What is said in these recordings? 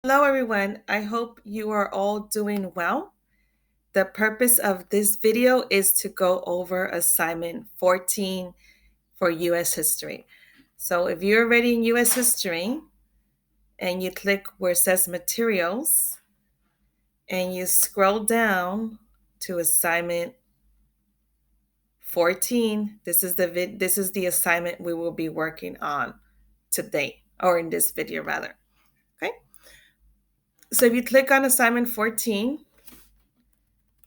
Hello, everyone. I hope you are all doing well. The purpose of this video is to go over assignment 14 for U.S. history. So if you're already in U.S. history and you click where it says materials and you scroll down to assignment 14, this is the assignment we will be working on today, or in this video rather. Okay. So if you click on assignment 14,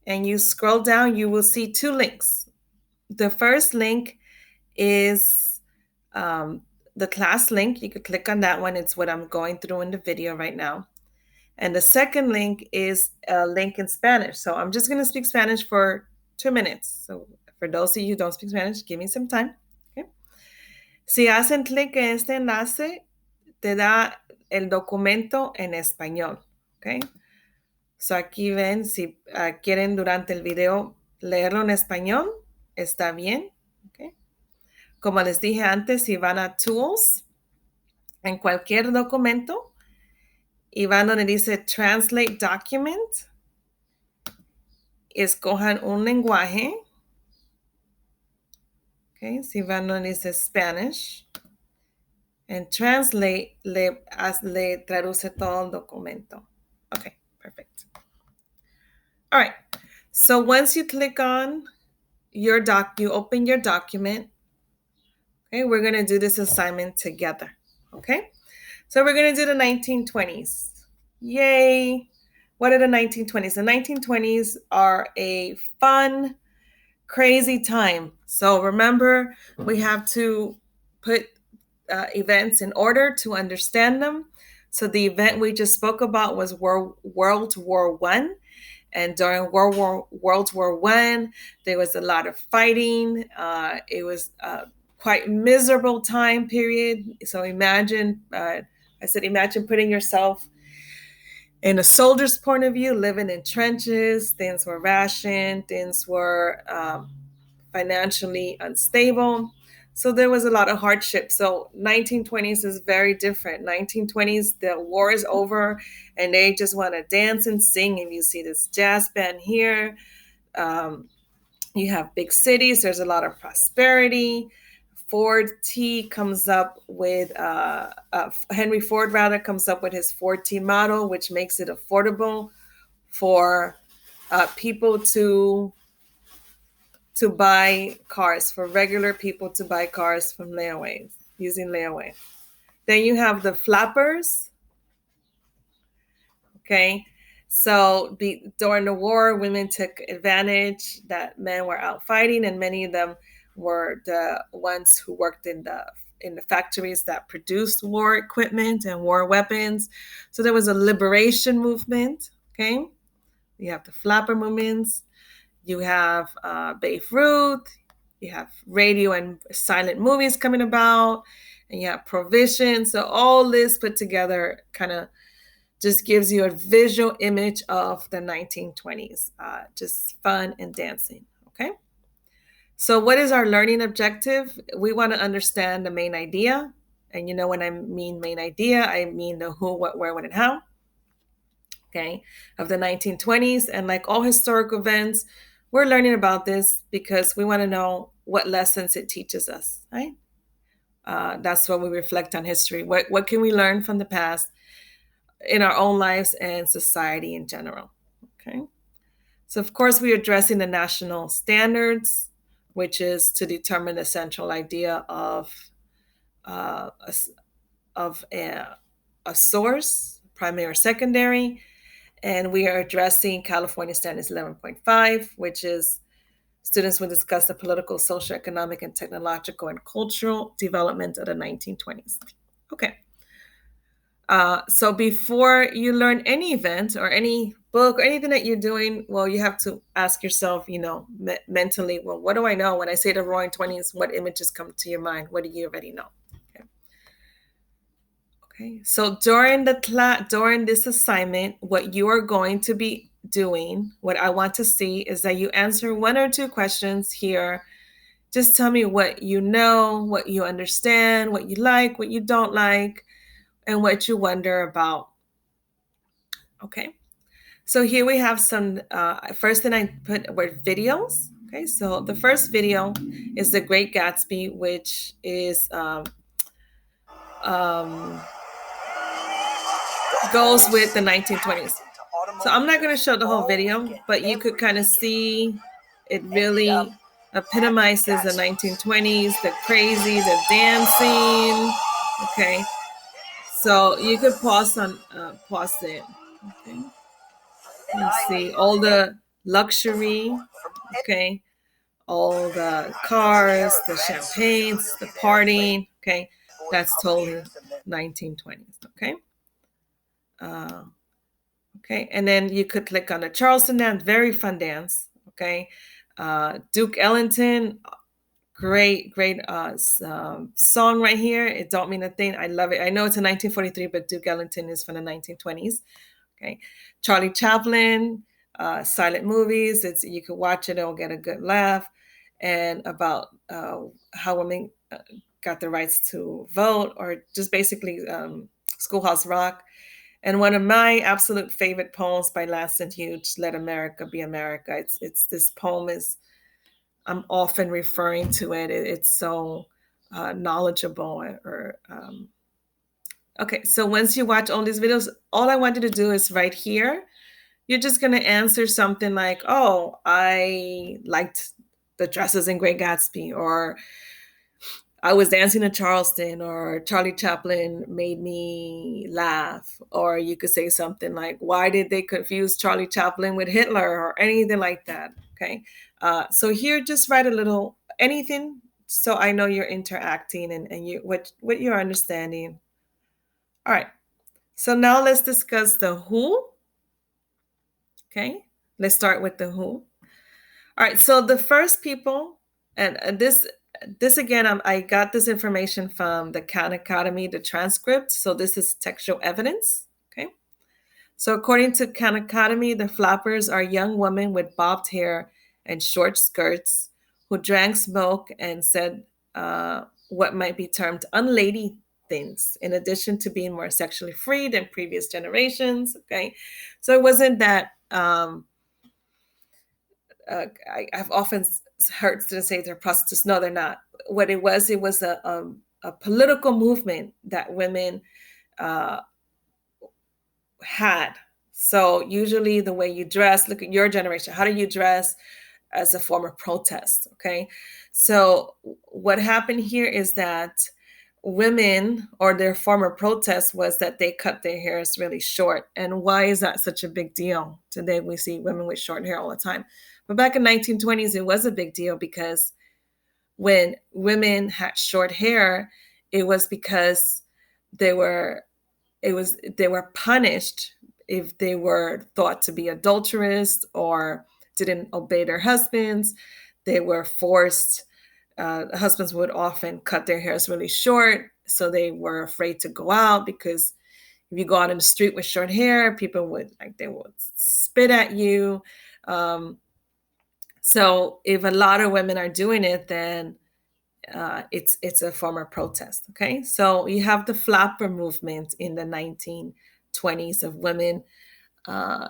and you scroll down, you will see two links. The first link is the class link. You could click on that one. It's what I'm going through in the video right now. And the second link is a link in Spanish. So I'm just going to speak Spanish for 2 minutes. So for those of you who don't speak Spanish, give me some time. Okay. Si hacen clic en este enlace, te da el documento en español. Okay. So aquí ven, si quieren durante el video leerlo en español, está bien. Okay. Como les dije antes, si van a Tools, en cualquier documento, y van donde dice Translate Document, escojan un lenguaje. Okay. Si van donde dice Spanish, and Translate le traduce todo el documento. Okay, perfect. All right. So once you click on you open your document. Okay, we're going to do this assignment together. Okay, so we're going to do the 1920s. Yay! What are the 1920s? The 1920s are a fun, crazy time. So remember, we have to put events in order to understand them. So the event we just spoke about was World War One. And during World War One, there was a lot of fighting. It was quite miserable time period. So imagine, imagine putting yourself in a soldier's point of view, living in trenches. Things were rationed. Things were financially unstable. So there was a lot of hardship. So 1920s is very different. 1920s, the war is over and they just want to dance and sing. And you see this jazz band here. You have big cities. There's a lot of prosperity. Ford T comes up with, Henry Ford rather comes up with his Ford T model, which makes it affordable for people to buy cars, for regular people to buy cars from layaways, using layaway. Then you have the flappers. Okay. So during the war, women took advantage that men were out fighting, and many of them were the ones who worked in the factories that produced war equipment and war weapons. So there was a liberation movement. Okay. You have the flapper movements. You have Babe Ruth. You have radio and silent movies coming about, and you have provision. So all this put together kind of just gives you a visual image of the 1920s, just fun and dancing. Okay. So what is our learning objective? We want to understand the main idea. And you know, when I mean main idea, I mean the who, what, where, when, and how. Okay. Of the 1920s. And like all historical events, we're learning about this because we want to know what lessons it teaches us, right? That's what we reflect on history. What can we learn from the past in our own lives and society in general? Okay. So of course, we're addressing the national standards, which is to determine the central idea of a source, primary or secondary. And we are addressing California Standards 11.5, which is students will discuss the political, social, economic, and technological and cultural development of the 1920s. Okay. So before you learn any event or any book or anything that you're doing, well, you have to ask yourself, mentally, well, what do I know? When I say the Roaring Twenties, what images come to your mind? What do you already know? Okay. So during this assignment, what you are going to be doing, what I want to see is that you answer one or two questions here. Just tell me what you know, what you understand, what you like, what you don't like, and what you wonder about Okay. So here we have some, first thing I put were videos. Okay. So the first video is The Great Gatsby, which is, um, goes with the 1920s. So I'm not going to show the whole video, but you could kind of see it really epitomizes the 1920s, the crazy, the dancing. Okay. So you could pause it. Okay. Let's see all the luxury. Okay. All the cars, the champagnes, the partying. Okay. That's totally 1920s. Okay. Uh, okay. And then you could click on the Charleston dance, very fun dance. Okay. Duke Ellington, great song right here. It don't mean a thing. I love it. I know it's in 1943, but Duke Ellington is from the 1920s. Okay. Charlie Chaplin, silent movies. It's, you could watch it, it'll get a good laugh. And about how women got the rights to vote, or just basically Schoolhouse Rock. And one of my absolute favorite poems by Langston Hughes, "Let America Be America." It's this poem is, I'm often referring to it. It's so knowledgeable. Okay, so once you watch all these videos, all I want you to do is right here. You're just gonna answer something like, "Oh, I liked the dresses in Great Gatsby," or "I was dancing in Charleston," or "Charlie Chaplin made me laugh," or you could say something like, "Why did they confuse Charlie Chaplin with Hitler?" or anything like that. Okay, so here just write a little anything, so I know you're interacting and you what you're understanding. All right, so now let's discuss the who. Okay, let's start with the who. All right, so the first people, and this again, I got this information from the Khan Academy, the transcript. So this is textual evidence. Okay, so according to Khan Academy, the flappers are young women with bobbed hair and short skirts who drank smoke and said what might be termed unlady things, in addition to being more sexually free than previous generations. Okay, so it wasn't that. I've often heard students say they're prostitutes. No, they're not. What it was a political movement that women uh, had. So usually the way you dress, look at your generation, how do you dress as a form of protest? Okay. So what happened here is that women, or their former protest was that they cut their hairs really short. And why is that such a big deal? Today we see women with short hair all the time. But back in 1920s, it was a big deal because when women had short hair, it was because they were they were punished if they were thought to be adulterous or didn't obey their husbands. They were forced. Husbands would often cut their hairs really short, so they were afraid to go out because if you go out in the street with short hair, people would they would spit at you. Um, so if a lot of women are doing it, then it's a form of protest. Okay, so you have the flapper movement in the 1920s of women uh,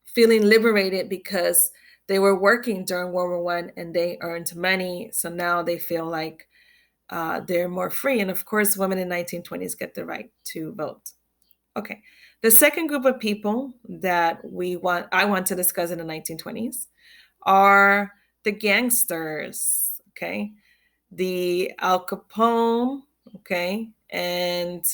feeling liberated because they were working during World War I and they earned money. So now they feel like they're more free. And of course, women in 1920s get the right to vote. Okay, the second group of people that I want to discuss in the 1920s are the gangsters. Okay, the Al Capone, okay, and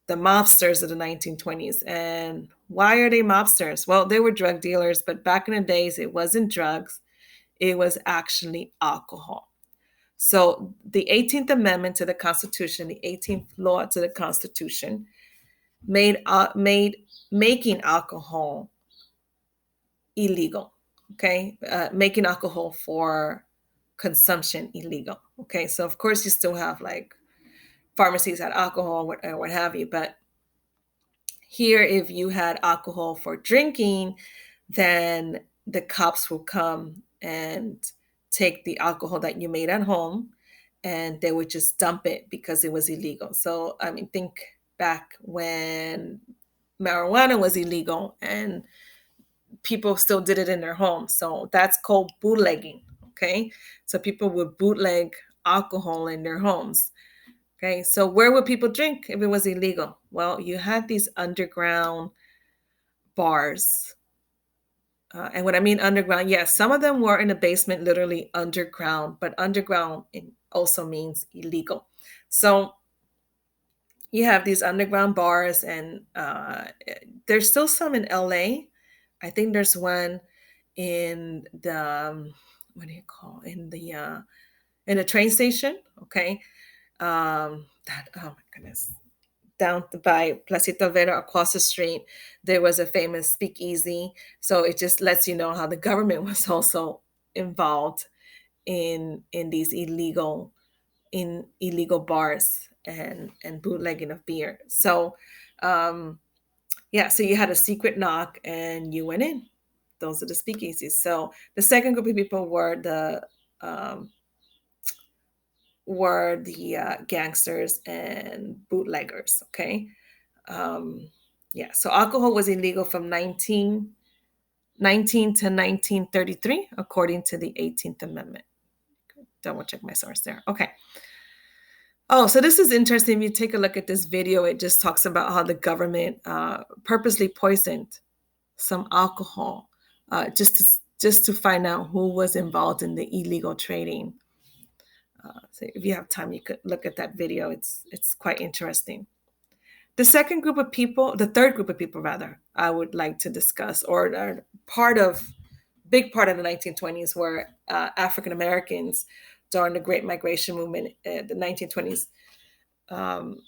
the mobsters of the 1920s. And why are they mobsters? Well, they were drug dealers, but back in the days, it wasn't drugs, it was actually alcohol. So the 18th Amendment to the Constitution, the 18th law to the Constitution, made making alcohol illegal. Okay, making alcohol for consumption illegal. Okay, so of course you still have like pharmacies had alcohol or what have you, but here, if you had alcohol for drinking, then the cops will come and take the alcohol that you made at home and they would just dump it because it was illegal. So, I mean, think back when marijuana was illegal and people still did it in their homes. So that's called bootlegging. Okay. So people would bootleg alcohol in their homes. Okay. So where would people drink if it was illegal? Well, you had these underground bars. And what I mean underground, yes, some of them were in the basement, literally underground, but underground also means illegal. So you have these underground bars, and there's still some in LA. I think there's one in the what do you call in the train station. Okay, that oh my goodness, down by Placita Vera across the street, there was a famous speakeasy. So it just lets you know how the government was also involved in these illegal bars and bootlegging of beer. So um, yeah, so you had a secret knock and you went in. Those are the speakeasies. So the second group of people um, were the gangsters and bootleggers. Okay, yeah. So alcohol was illegal from 1919 to 1933, according to the 18th Amendment. Double check my source there. Okay. Oh, so this is interesting. If you take a look at this video, it just talks about how the government purposely poisoned some alcohol just to find out who was involved in the illegal trading. So if you have time, you could look at that video. It's quite interesting. The third group of people, rather, I would like to discuss, or big part of the 1920s, were African Americans during the Great Migration movement, the 1920s. Um,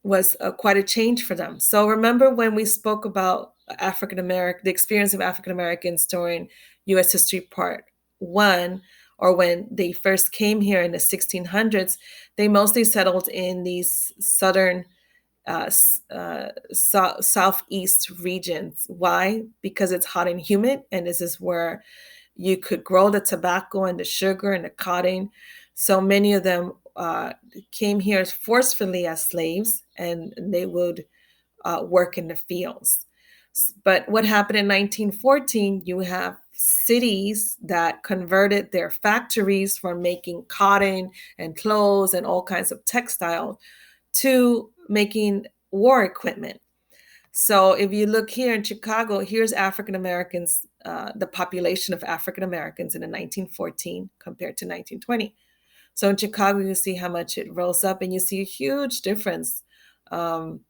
was quite a change for them. So remember when we spoke about the experience of African Americans during U.S. History Part One, or when they first came here in the 1600s, they mostly settled in these southern, southeast regions. Why? Because it's hot and humid, and this is where you could grow the tobacco and the sugar and the cotton. So many of them came here forcefully as slaves, and they would work in the fields. But what happened in 1914, you have cities that converted their factories from making cotton and clothes and all kinds of textile to making war equipment. So if you look here in Chicago, here's African Americans, the population of African Americans in the 1914 compared to 1920. So in Chicago, you see how much it rose up, and you see a huge difference, um,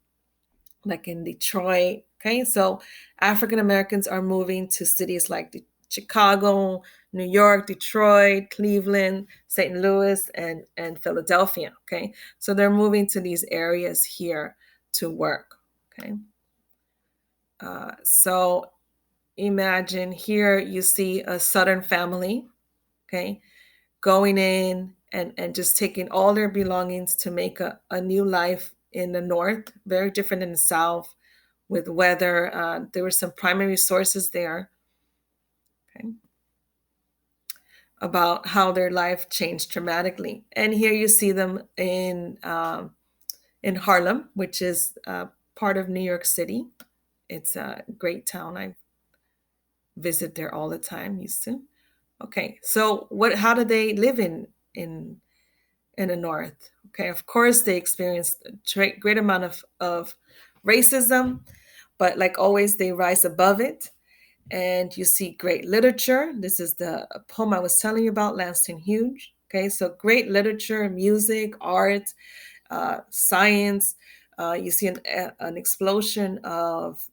like in Detroit. Okay, so African Americans are moving to cities like Chicago, New York, Detroit, Cleveland, St. Louis, and Philadelphia. Okay, so they're moving to these areas here to work. Okay. So imagine here you see a Southern family, okay, going in and just taking all their belongings to make a new life in the North, very different in the South with weather. There were some primary sources there, okay, about how their life changed dramatically. And here you see them in Harlem, which is part of New York City. It's a great town. I visit there all the time, used to. Okay, so how do they live in the North? Okay, of course they experienced a great amount of racism, but like always, they rise above it. And you see great literature. This is the poem I was telling you about, Langston Hughes. Okay, so great literature, music, art, science. You see an explosion of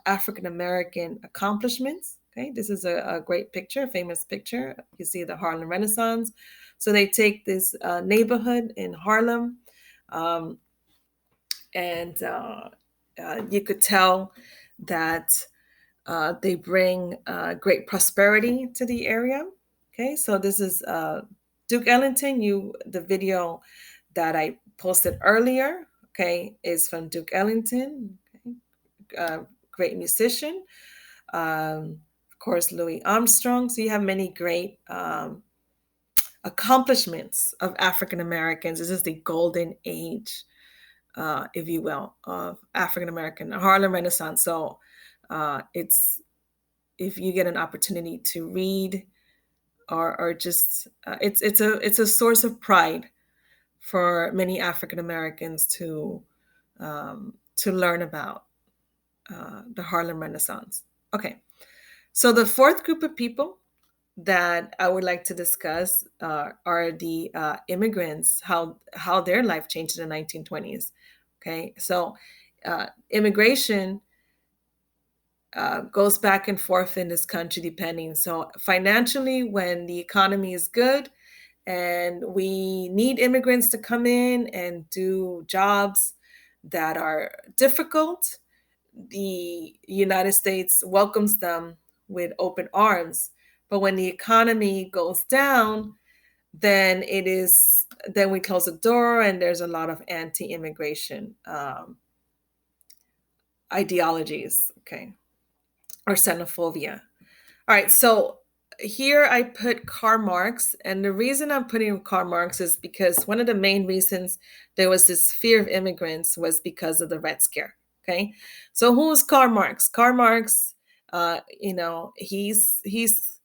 African American accomplishments. Okay, this is a great picture, a famous picture. You see the Harlem Renaissance. So they take this neighborhood in Harlem, um, and you could tell that they bring great prosperity to the area. Okay, so this is Duke Ellington. The video that I posted earlier, okay, is from Duke Ellington, okay? Great musician. Of course, Louis Armstrong. So you have many great accomplishments of African Americans. This is the golden age if you will, of African American Harlem Renaissance. So it's if you get an opportunity to read or just it's a source of pride for many African Americans to learn about the Harlem Renaissance. Okay, so the fourth group of people that I would like to discuss are the immigrants, how their life changed in the 1920s. Okay, so immigration goes back and forth in this country depending. So financially, when the economy is good and we need immigrants to come in and do jobs that are difficult, the United States welcomes them with open arms. But when the economy goes down, then we close the door, and there's a lot of anti-immigration ideologies, okay, or xenophobia. All right, so here I put Karl Marx, and the reason I'm putting Karl Marx is because one of the main reasons there was this fear of immigrants was because of the Red Scare. Okay, so who's Karl Marx? Karl Marx, he's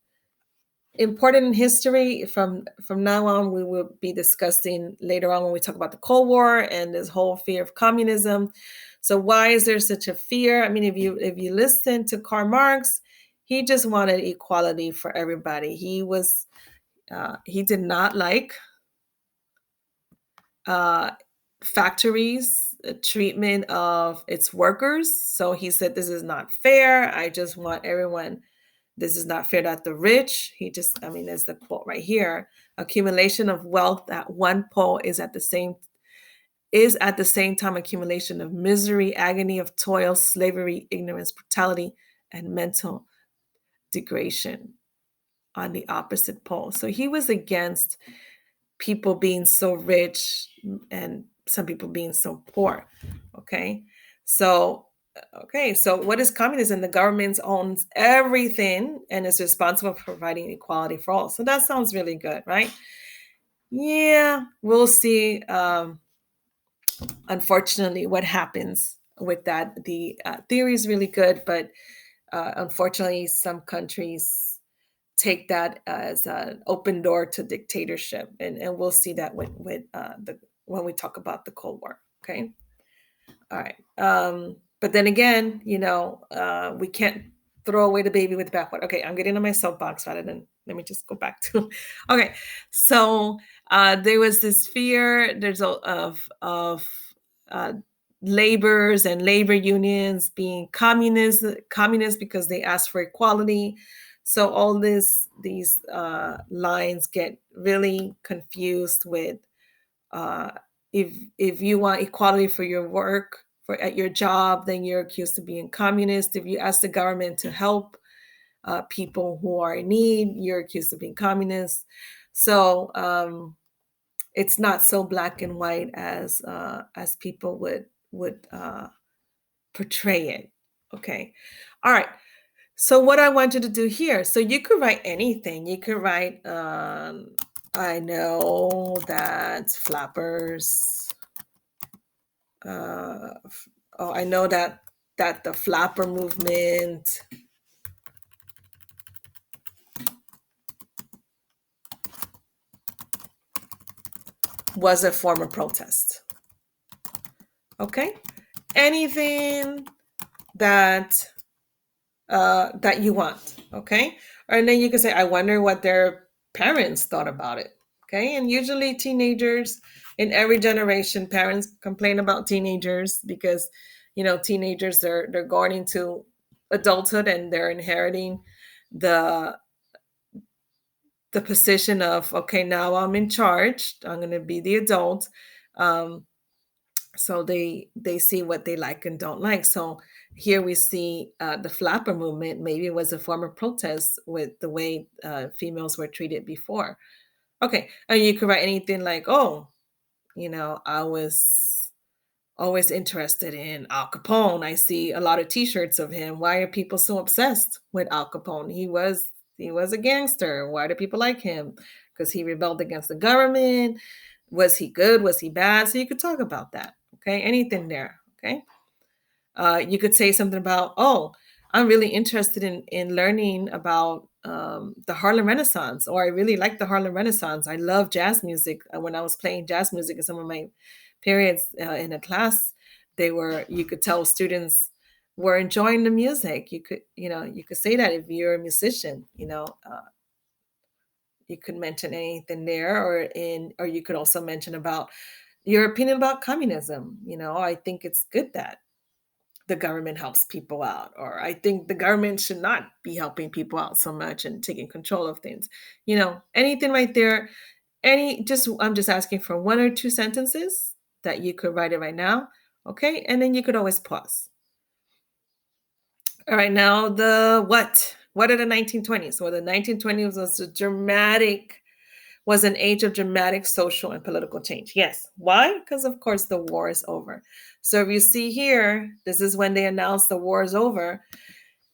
important in history. From now on, we will be discussing later on when we talk about the Cold War and this whole fear of communism. So why is there such a fear? I mean, if you listen to Karl Marx, he just wanted equality for everybody. He did not like uh, factories treatment of its workers. So he said, "This is not fair. I just want everyone. This is not fair that the rich." He just, I mean, there's the quote right here: "Accumulation of wealth at one pole is at the same time accumulation of misery, agony of toil, slavery, ignorance, brutality, and mental degradation on the opposite pole." So he was against people being so rich and some people being so poor. Okay. So, okay. So, what is communism? The government owns everything and is responsible for providing equality for all. So, that sounds really good, right? Yeah, we'll see. Unfortunately, what happens with that. The theory is really good, but unfortunately, some countries take that as an open door to dictatorship, and we'll see that with when we talk about the Cold War. Okay, all right. But then again, we can't throw away the baby with the bathwater. Okay, I'm getting on my soapbox rather than let me just go back to. Okay, so there was this fear. There's of uh, laborers and labor unions being communist because they asked for equality. So all these lines get really confused with uh, if you want equality for your work for at your job, then you're accused of being communist. If you ask the government to help people who are in need, you're accused of being communist. So it's not so black and white as people would portray it. Okay, all right. So what I want you to do here, so you could write anything. You could write, I know that flappers. I know that the flapper movement was a form of protest. Okay, anything that that you want. Okay, and then you can say, I wonder what their parents thought about it. Okay, and usually teenagers in every generation, parents complain about teenagers because teenagers they're going into adulthood and they're inheriting the the position of, okay, now I'm in charge, I'm going to be the adult. um, so they see what they like and don't like. So here we see the flapper movement maybe was a form of protest with the way females were treated before. Okay, and you could write anything like, oh, I was always interested in Al Capone. I see a lot of T-shirts of him. Why are people so obsessed with Al Capone? He was a gangster. Why do people like him? Because he rebelled against the government. Was he good? Was he bad? So you could talk about that. Okay, anything there. Okay. You could say something about, oh, I'm really interested in learning about the Harlem Renaissance, or I really like the Harlem Renaissance. I love jazz music. When I was playing jazz music in some of my periods in a class, you could tell students were enjoying the music. You could say that if you're a musician, you could mention anything there, or you could also mention about your opinion about communism. I think it's good that the government helps people out, or I think the government should not be helping people out so much and taking control of things. Anything right there. I'm just asking for one or two sentences that you could write it right now. Okay, and then you could always pause. All right, now what are the 1920s? Well, the 1920s was an age of dramatic social and political change. Yes. Why? Because, of course, the war is over. So if you see here, this is when they announced the war is over.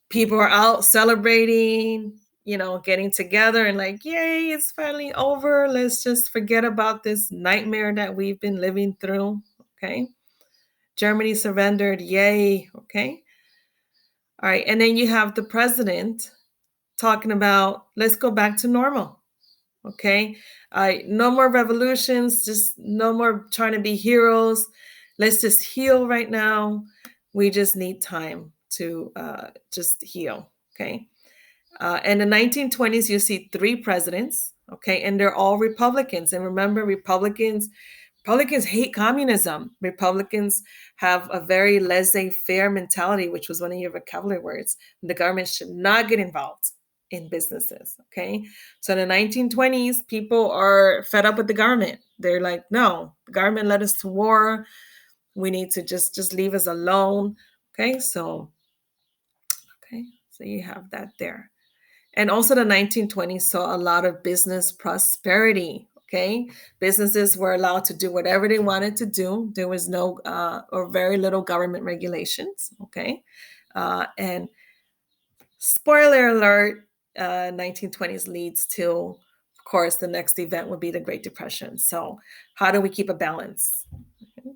People are out celebrating, getting together and like, yay, it's finally over. Let's just forget about this nightmare that we've been living through. Okay. Germany surrendered. Yay. Okay. All right. And then you have the president talking about, let's go back to normal. Okay. No more revolutions, just no more trying to be heroes. Let's just heal right now. We just need time to just heal. Okay. In the 1920s, you see three presidents. Okay. And they're all Republicans. And remember, Republicans hate communism. Republicans have a very laissez-faire mentality, which was one of your vocabulary words. The government should not get involved in businesses. Okay. So in the 1920s, people are fed up with the government. They're like, no, the government led us to war. We need to just leave us alone. Okay. So you have that there. And also the 1920s saw a lot of business prosperity. Okay. Businesses were allowed to do whatever they wanted to do. There was no or very little government regulations. Okay. And spoiler alert, 1920s leads to, of course, the next event would be the Great Depression. So how do we keep a balance? Okay.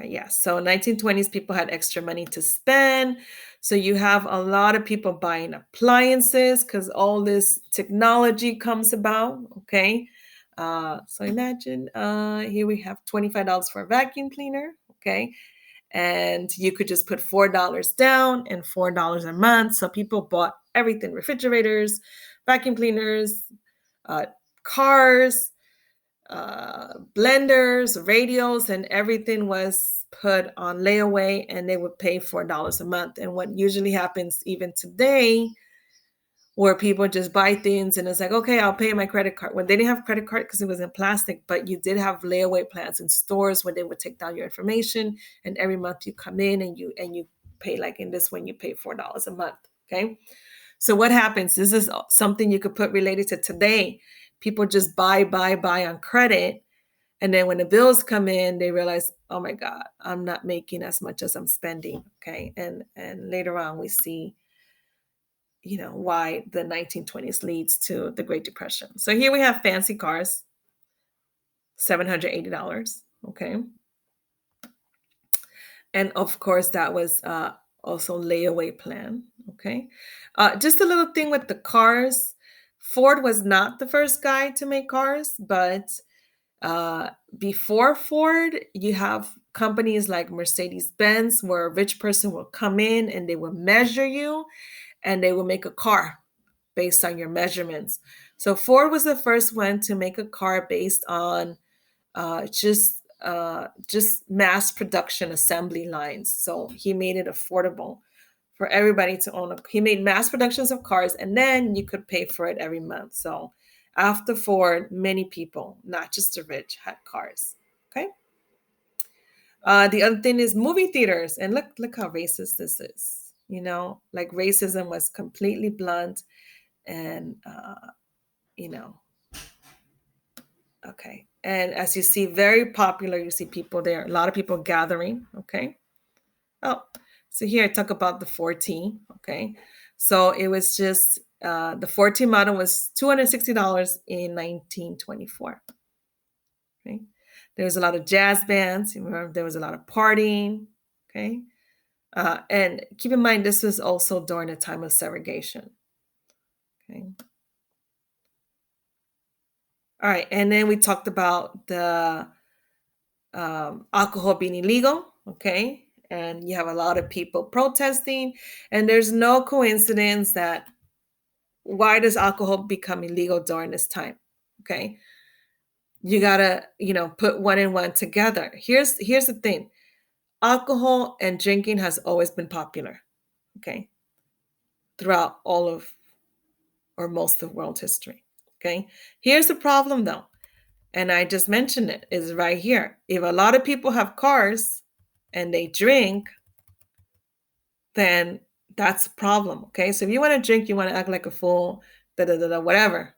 Yeah, so 1920s, people had extra money to spend. So you have a lot of people buying appliances because all this technology comes about. Okay. So imagine here we have $25 for a vacuum cleaner. Okay. And you could just put $4 down and $4 a month. So people bought everything: refrigerators, vacuum cleaners, cars, blenders, radios, and everything was put on layaway, and they would pay $4 a month. And what usually happens even today, where people just buy things and it's like, okay, I'll pay my credit card. When they didn't have credit card because it was in plastic, but you did have layaway plans in stores where they would take down your information, and every month you come in and you pay, like in this one, you pay $4 a month. Okay. So what happens? This is something you could put related to today. People just buy on credit. And then when the bills come in, they realize, oh my God, I'm not making as much as I'm spending. Okay. And later on we see, why the 1920s leads to the Great Depression. So here we have fancy cars, $780. Okay. And of course, that was also layaway plan. Okay. Just a little thing with the cars. Ford was not the first guy to make cars, but before Ford, you have companies like Mercedes-Benz, where a rich person will come in and they will measure you and they will make a car based on your measurements. So Ford was the first one to make a car based on just mass production assembly lines. So he made it affordable for everybody to own. He made mass productions of cars, and then you could pay for it every month. So after Ford, many people, not just the rich, had cars. Okay. The other thing is movie theaters, and look how racist this is. Like racism was completely blunt, and you know, okay. And as you see, very popular. You see people there, a lot of people gathering. Okay. Oh, so here I talk about the 14. Okay. So it was just the 14 model was $260 in 1924. Okay. There was a lot of jazz bands. Remember, there was a lot of partying. Okay. And keep in mind, this was also during a time of segregation. Okay. All right. And then we talked about the alcohol being illegal. Okay. And you have a lot of people protesting. And there's no coincidence that why does alcohol become illegal during this time? Okay. You gotta, put one and one together. Here's the thing. Alcohol and drinking has always been popular. Okay. Throughout all of or most of world history. Okay. Here's the problem though, and I just mentioned it, is right here. If a lot of people have cars and they drink, then that's a problem. Okay. So if you want to drink, you want to act like a fool, da da da da, whatever.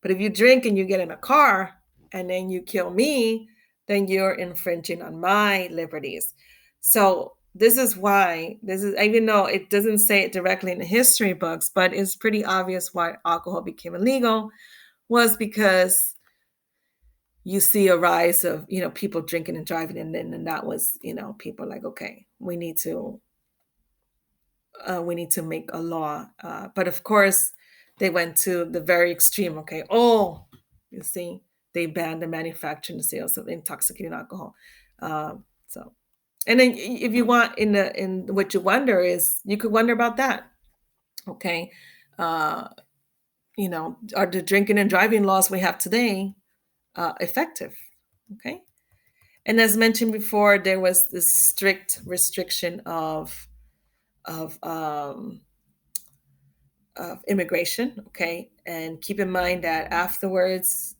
But if you drink and you get in a car and then you kill me, then you're infringing on my liberties. So this is why, this is, even though it doesn't say it directly in the history books, but it's pretty obvious why alcohol became illegal was because you see a rise of, people drinking and driving. And that was, people like, okay, we need to make a law. But of course, they went to the very extreme. Okay, you see, they banned the manufacturing and sales of intoxicating alcohol. So, and then if you want, in what you wonder is, you could wonder about that. Okay, uh, are the drinking and driving laws we have today effective? Okay, and as mentioned before, there was this strict restriction of immigration. Okay, and keep in mind that afterwards,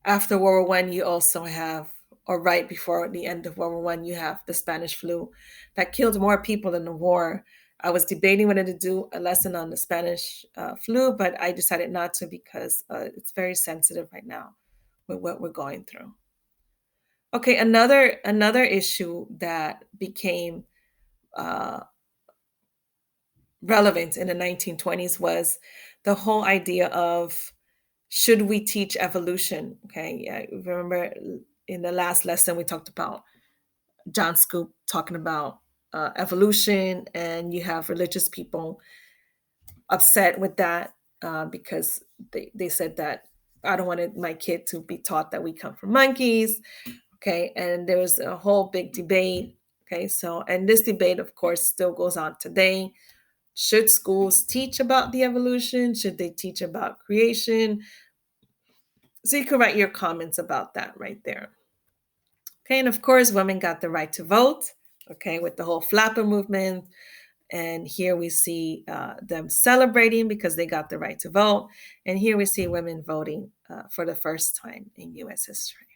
after World War I, you also have, or right before the end of World War I, you have the Spanish flu that killed more people than the war. I was debating whether to do a lesson on the Spanish flu, but I decided not to because it's very sensitive right now with what we're going through. Okay, another issue that became uh, relevant in the 1920s was the whole idea of, should we teach evolution? Okay, yeah, remember in the last lesson we talked about John Scoop talking about evolution, and you have religious people upset with that because they said that I don't want my kid to be taught that we come from monkeys. Okay, and there was a whole big debate. Okay, so, and this debate, of course, still goes on today. Should schools teach about the evolution? Should they teach about creation? So you can write your comments about that right there. Okay, and of course, women got the right to vote. Okay, with the whole flapper movement. And here we see them celebrating because they got the right to vote. And here we see women voting for the first time in US history.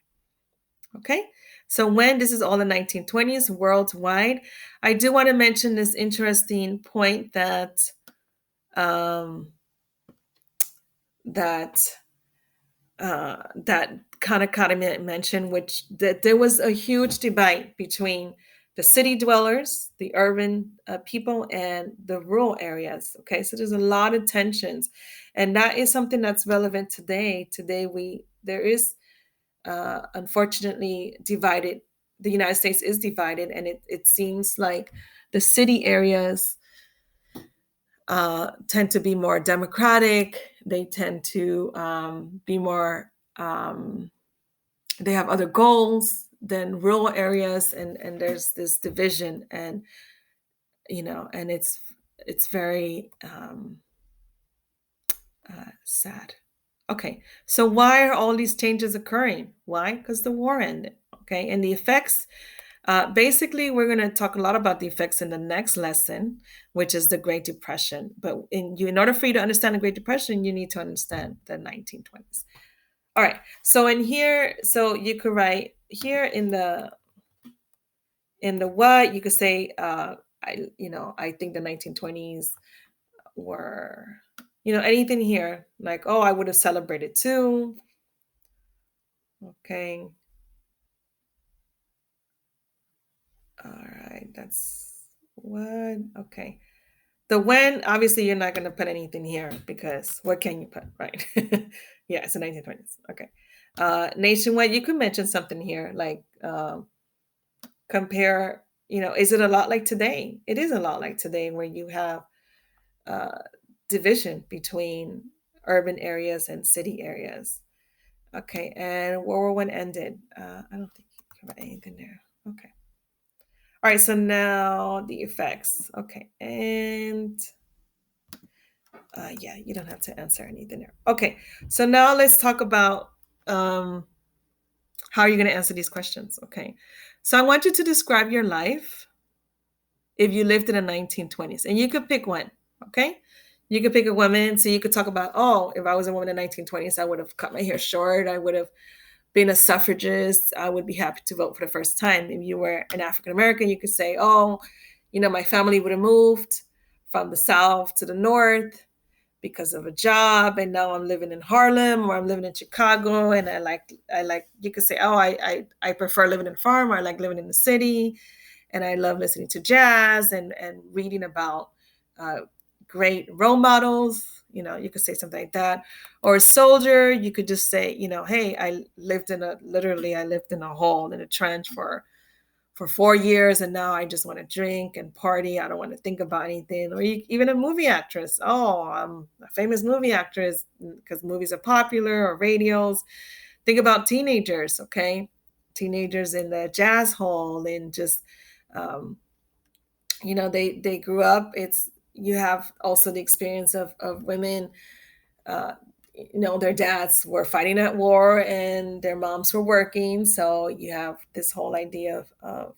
Okay, so when this is all the 1920s worldwide, I do want to mention this interesting point that um, that that Kanakata mentioned, which that there was a huge debate between the city dwellers, the urban people, and the rural areas. Okay, so there's a lot of tensions, and that is something that's relevant today. Today, there is unfortunately divided. The United States is divided, and it seems like the city areas tend to be more democratic. They tend to be more. They have other goals than rural areas, and there's this division, and and it's very sad. Okay, so why are all these changes occurring? Why? Because the war ended. Okay, and the effects. Basically, we're going to talk a lot about the effects in the next lesson, which is the Great Depression. But in order for you to understand the Great Depression, you need to understand the 1920s. All right. So in here, so you could write here in the what you could say. I think the 1920s were, anything here like, oh, I would have celebrated too. Okay. All right. That's what. Okay. The when, obviously, you're not going to put anything here because what can you put, right? Yeah, it's the 1920s. Okay. Nationwide, you could mention something here like compare, is it a lot like today? It is a lot like today where you have uh, division between urban areas and city areas. Okay, and World War One ended. I don't think you can write anything there. Okay. All right, so now the effects. Okay, and yeah, you don't have to answer anything there. Okay, so now let's talk about um, how you're going to answer these questions. Okay, so I want you to describe your life if you lived in the 1920s, and you could pick one. Okay, you could pick a woman, so you could talk about, oh, if I was a woman in the 1920s, I would have cut my hair short. I would have been a suffragist. I would be happy to vote for the first time. If you were an African American, you could say, oh, my family would have moved from the South to the North because of a job, and now I'm living in Harlem or I'm living in Chicago, and I like you could say, oh, I prefer living in a farm, or I like living in the city, and I love listening to jazz and reading about uh, great role models. You could say something like that. Or a soldier, you could just say, hey, I lived in a hole in a trench for 4 years, and now I just want to drink and party. I don't want to think about anything. Or even a movie actress. Oh, I'm a famous movie actress because movies are popular, or radios. Think about teenagers, okay? Teenagers in the jazz hall, and just um, they grew up. It's You have also the experience of women. Uh, their dads were fighting at war and their moms were working, so you have this whole idea of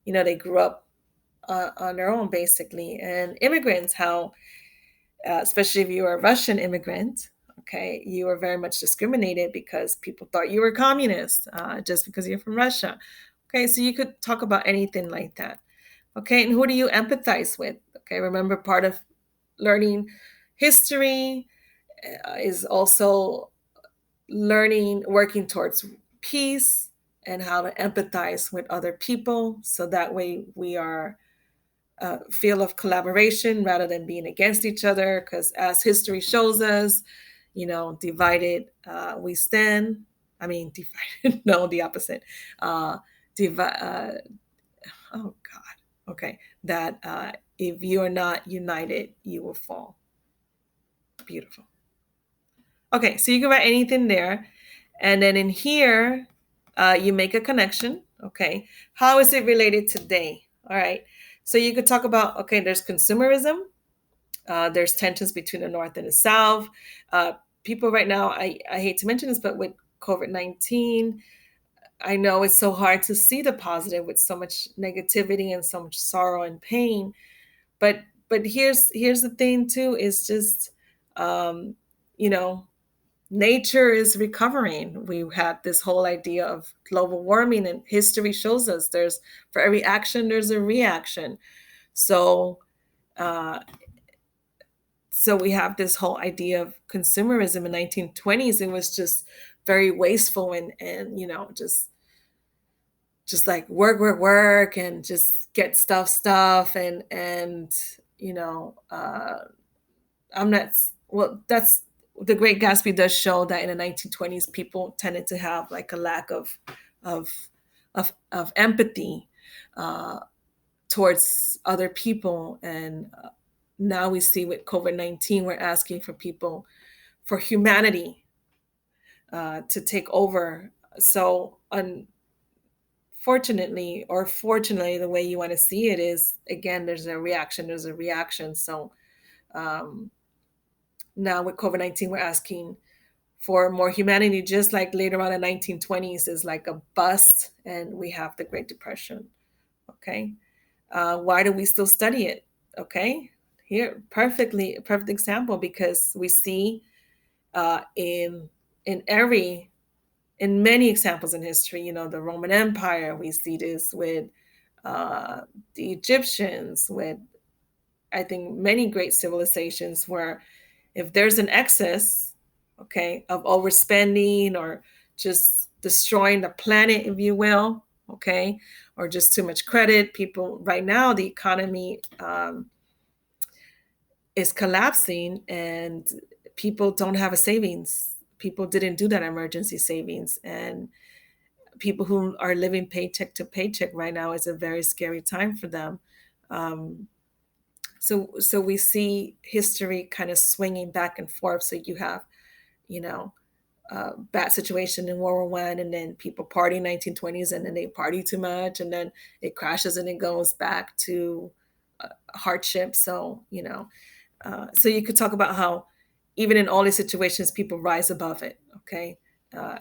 they grew up on their own basically. And immigrants, how especially if you were a Russian immigrant, okay, you were very much discriminated because people thought you were communist just because you're from Russia. Okay, so you could talk about anything like that. Okay, and who do you empathize with? Okay, remember, part of learning history is also working towards peace and how to empathize with other people, so that way we are feel of collaboration rather than being against each other. Because as history shows us, divided we stand. I mean, divided, no, the opposite. Divi- uh, oh God. Okay, that if you are not united, you will fall. Beautiful. Okay, so you can write anything there. And then in here, you make a connection. Okay, how is it related today? All right, so you could talk about, okay, there's consumerism, there's tensions between the North and the South. Uh, People right now, I hate to mention this, but with COVID-19, I know it's so hard to see the positive with so much negativity and so much sorrow and pain. But here's the thing too, is just um, you know nature is recovering. We had this whole idea of global warming, and history shows us there's for every action there's a reaction. So uh, so we have this whole idea of consumerism in 1920s. It was just very wasteful, and just like work and just get stuff, and I'm not well, that's the Great Gatsby does show that in the 1920s people tended to have like a lack of of empathy uh, towards other people. And now we see with COVID-19, we're asking for people, for humanity to take over. So unfortunately, or fortunately, the way you want to see it is, again, there's a reaction. So um, now with COVID-19, we're asking for more humanity, just like later on in the 1920s is like a bust, and we have the Great Depression. Okay. Why do we still study it? Okay. Here, perfect example, because we see in every in many examples in history, the Roman Empire, we see this with uh, the Egyptians, with, I think, many great civilizations, where if there's an excess, okay, of overspending, or just destroying the planet, if you will, okay, or just too much credit, people right now, the economy is collapsing, and people don't have a savings. people didn't do that emergency savings, and people who are living paycheck to paycheck right now is a very scary time for them. Um, so we see history kind of swinging back and forth. So you have, you know, bad situation in World War I, and then people party 1920s, and then they party too much, and then it crashes and it goes back to hardship. So so you could talk about how even in all these situations, people rise above it. Okay, uh,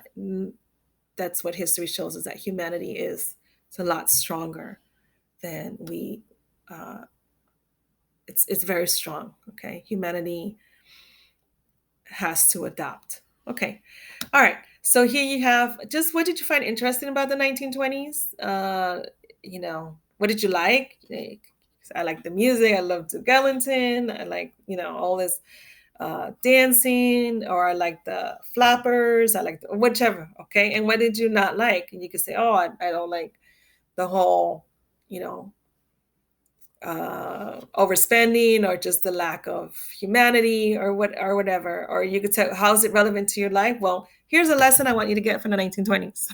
that's what history shows us, that humanity is it's a lot stronger than we. Uh, it's very strong. Okay, humanity has to adapt. Okay. All right. So here you have just what did you find interesting about the 1920s? What did you like? I like the music. I love Duke Ellington. I like, all this dancing, or I like the flappers. I like whichever. Okay. And what did you not like? And you could say, oh, I don't like the whole, you know, overspending, or just the lack of humanity, or whatever. Or you could say, how's it relevant to your life? Well, here's a lesson I want you to get from the 1920s.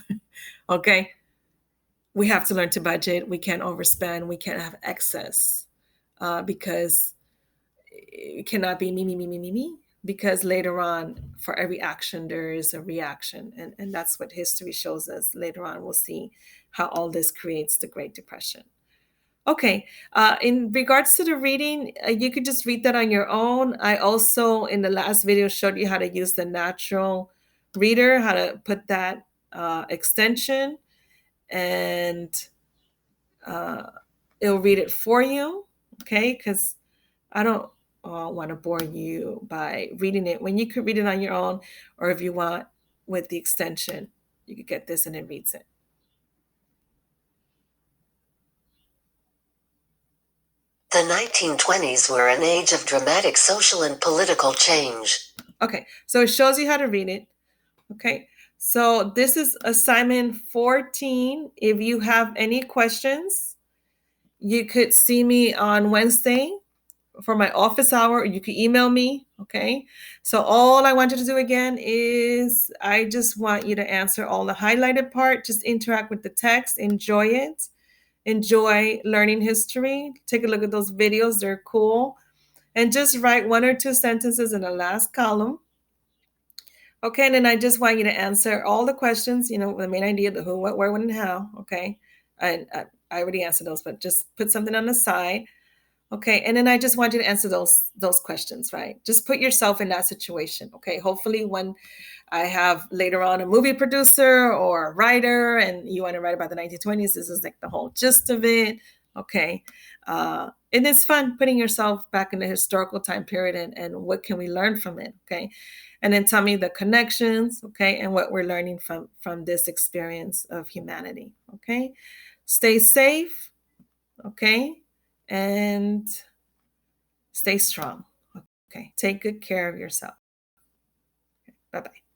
Okay, we have to learn to budget. We can't overspend. We can't have excess, because it cannot be me, me, me, me, me, me. Because later on, for every action, there is a reaction. And that's what history shows us. Later on, we'll see how all this creates the Great Depression. Okay. In regards to the reading, you could just read that on your own. I also, in the last video, showed you how to use the natural reader, how to put that extension, and uh, it'll read it for you. Okay. Because I don't want to bore you by reading it when you could read it on your own, or if you want with the extension, you could get this and it reads it. The 1920s were an age of dramatic social and political change. Okay, so it shows you how to read it. Okay, so this is assignment 14. If you have any questions, you could see me on Wednesday for my office hour, or you could email me. Okay, so all I want you to do again is I just want you to answer all the highlighted part, just interact with the text, enjoy it, enjoy learning history. Take a look at those videos, they're cool. And just write 1 or 2 sentences in the last column. Okay, and then I just want you to answer all the questions, the main idea, the who, what, where, when, and how. Okay, and I already answered those, but just put something on the side. Okay, and then I just want you to answer those questions, right? Just put yourself in that situation. Okay, hopefully when I have later on a movie producer or a writer, and you want to write about the 1920s, this is like the whole gist of it. Okay, and it's fun putting yourself back in the historical time period, and what can we learn from it. Okay, and then tell me the connections. Okay, and what we're learning from this experience of humanity. Okay, stay safe. Okay, and stay strong. Okay, take good care of yourself. Bye bye.